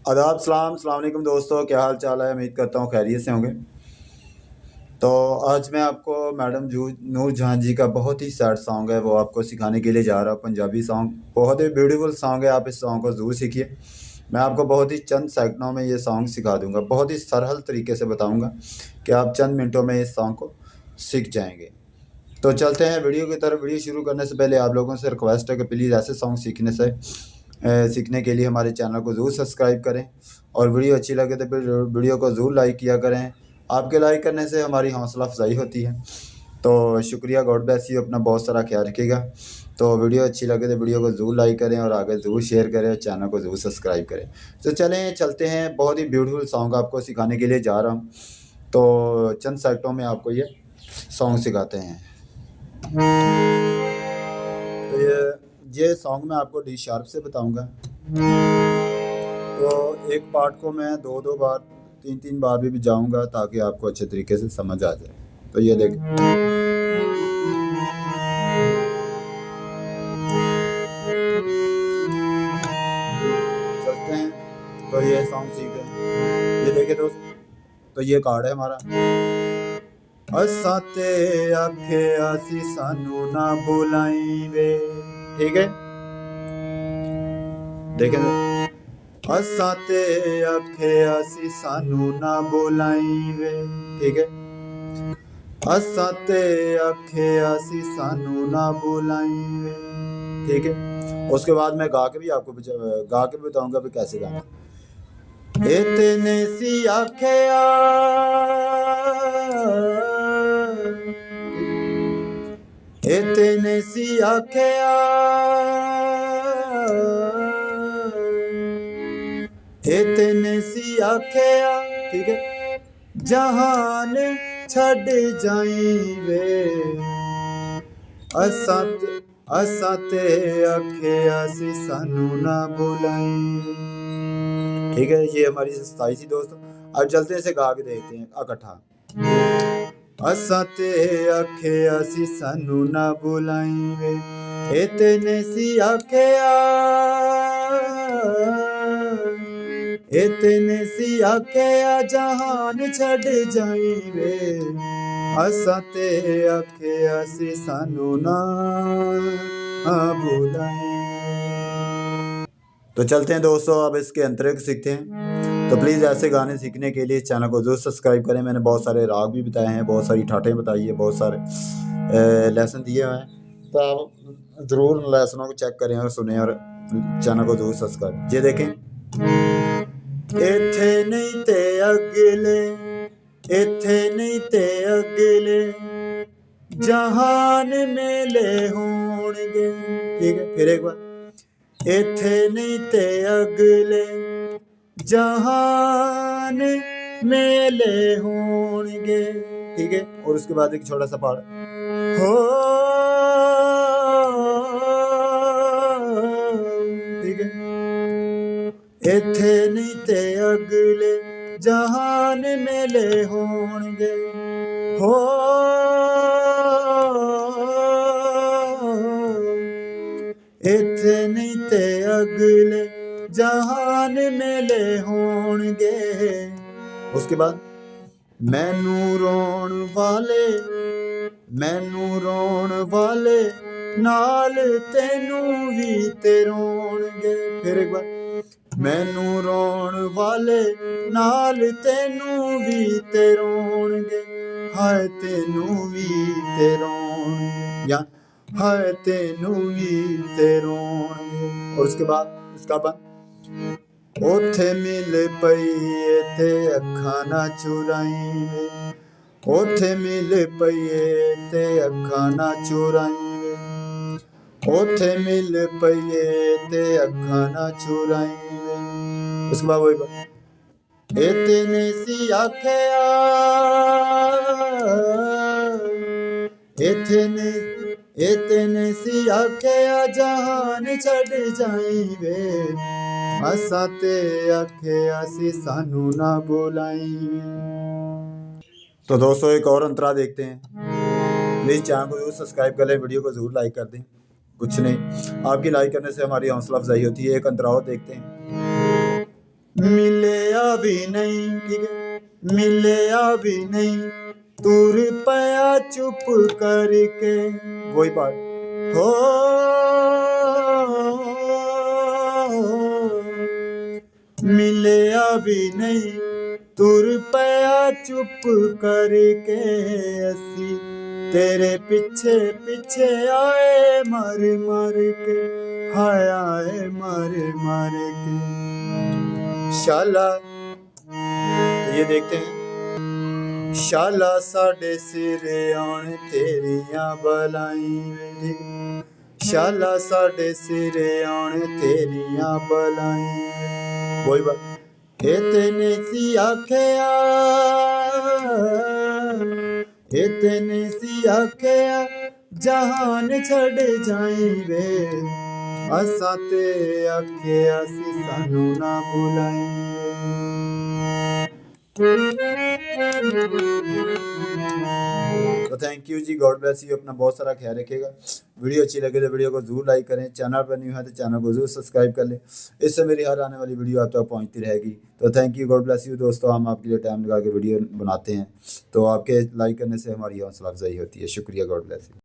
आदाब, सलाम अलैकुम दोस्तों, क्या हाल चाल है। उम्मीद करता हूँ खैरियत से होंगे। तो आज मैं आपको मैडम जू नूर जहाँ जी का बहुत ही सैड सॉन्ग है वो आपको सिखाने के लिए जा रहा हूँ। पंजाबी सॉन्ग बहुत ही ब्यूटीफुल सॉन्ग है, आप इस सॉन्ग को ज़रूर सीखिए। मैं आपको बहुत ही चंद सेकंडों में ये सॉन्ग सिखा दूंगा, बहुत ही सरल तरीके से बताऊंगा कि आप चंद मिनटों में इस सॉन्ग को सीख जाएंगे। तो चलते हैं वीडियो की तरफ। वीडियो शुरू करने से पहले आप लोगों से रिक्वेस्ट है कि प्लीज़ ऐसे सॉन्ग सीखने के लिए हमारे चैनल को ज़रूर सब्सक्राइब करें, और वीडियो अच्छी लगे तो फिर वीडियो को ज़रूर लाइक किया करें। आपके लाइक करने से हमारी हौसला अफजाई होती है। तो शुक्रिया, गॉड ब्लेस यू, अपना बहुत सारा ख्याल रखिएगा। तो वीडियो अच्छी लगे तो वीडियो को ज़रूर लाइक करें और आगे ज़रूर शेयर करें और चैनल को ज़रूर सब्सक्राइब करें। तो चलते हैं, बहुत ही ब्यूटीफुल सॉन्ग आपको सिखाने के लिए जा रहा हूँ। तो चंद सेकंडों में आपको ये सॉन्ग सिखाते हैं। तो ये सॉन्ग मैं आपको डी शार्प से बताऊंगा। तो एक पार्ट को मैं दो दो बार, तीन तीन बार भी बजाऊंगा ताकि आपको अच्छे तरीके से समझ आ जाए। तो ये देख, चलते हैं। तो ये सॉन्ग सीखते हैं। ये देखिए दोस्त, तो ये कार्ड है हमारा। असा ते आखे आसी सानू ना बुलाई वे, ठीक है। देखें, असा ते आखे आसी सानू ना बुलाई वे, ठीक है। असा ते आखे आसी सानू ना बुलाई वे, ठीक है। उसके बाद मैं गा के भी बताऊंगा भी कैसे गाना। इतने सी आखिया, इतने सी आखिया, इतने सी आखिया, ठीक है। जहान छड़ जाई वे, असा ते आखिया सी सानू ना बुलाई, ठीक है। ये हमारी सताई थी दोस्तों। अब चलते इसे गा के देखते हैं इकट्ठा। असा ते आखिया सी सानू ना बुलाई वे, इतने सी आखिया, इतने सी आखिया, जहान छड़ जाई वे, असा ते आखिया सी सानू ना बुलाई। तो चलते हैं दोस्तों, अब इसके अंतरिक सीखते हैं। तो प्लीज़ ऐसे गाने सीखने के लिए चैनल को जरूर सब्सक्राइब करें। मैंने बहुत सारे राग भी बताए हैं, बहुत सारी ठाटें बताई है, बहुत सारे लेसन दिए हुए हैं। तो आप ज़रूर लेसनों को चेक करें और सुने और चैनल को जरूर सब्सक्राइब। ये देखें, इथे नहीं ते अगले, इथे नहीं ते अगले, जहान मेले होणगे, ठीक है। फिर एक बार, इथे नहीं ते अगले, जहान मेले होणगे, ठीक है। और उसके बाद एक छोटा सा पाठ, हो, ठीक है। इथे नहीं ते अगले, जहान मेले होणगे, हो, इथे नहीं ते अगले, जहान मेले होणगे। उसके बाद, मैनू रोण वाले, मैनू रोण वाले, नाल तेनू भी ते रोणगे। फिर एक बार, मैनू रोण वाले, नाल तेनू भी ते रोणगे, हाय तेनू भी ते रोणगे, या हाय तेनू भी ते रोणगे। और उसके बाद इसका बाद, ओथे मिल पई ते अखां ना चुराई वे, ओथे मिल पई ते अखां ना चुराई वे, ओथे मिल पई ते अखां ना चुराई वे। उसके बाद वही बात, इतने सी आखिया, इतने सी आखिया, जहान छड़ जाई वे, असा ते आखिया सी सानू ना बुलाई। तो दोस्तों एक और अंतरा देखते हैं। प्लीज़ चैनल को जरूर सब्सक्राइब कर लें, वीडियो को जरूर लाइक कर दें। कुछ नहीं, आपकी लाइक करने से हमारी हौसला अफजाई होती है। एक अंतरा और देखते हैं। मिले भी नहीं, ठीक है, मिले भी नहीं, दूर पया चुप करके, वही बात हो, मिले भी नहीं, तुर पया चुप करके, असी तेरे पीछे पीछे आए मर मर के, हाय आए मर मर के। शाला, तो ये देखते हैं, शाला साडे सिरे आन तेरियां बलाई वे, शाला साडे सिरे आन तेरियां बलाई वे, वही बात, इतने सी आखिया, इतने सी आखिया, जहान छड़ जाई वे, असा ते आखिया सी सानू ना बुलाई तो thank you ji, God bless you, अपना बहुत सारा ख्याल रखिएगा। वीडियो अच्छी लगे तो वीडियो को जरूर लाइक करें, चैनल पर न्यू है तो चैनल को जरूर सब्सक्राइब कर लें, इससे मेरी हर आने वाली वीडियो आप तक पहुंचती रहेगी। तो thank you, God bless you दोस्तों, हम आपके लिए टाइम लगा के वीडियो बनाते हैं, तो आपके लाइक करने से हमारी हौसला अफजाई होती है। शुक्रिया, गॉड ब्लेस यू।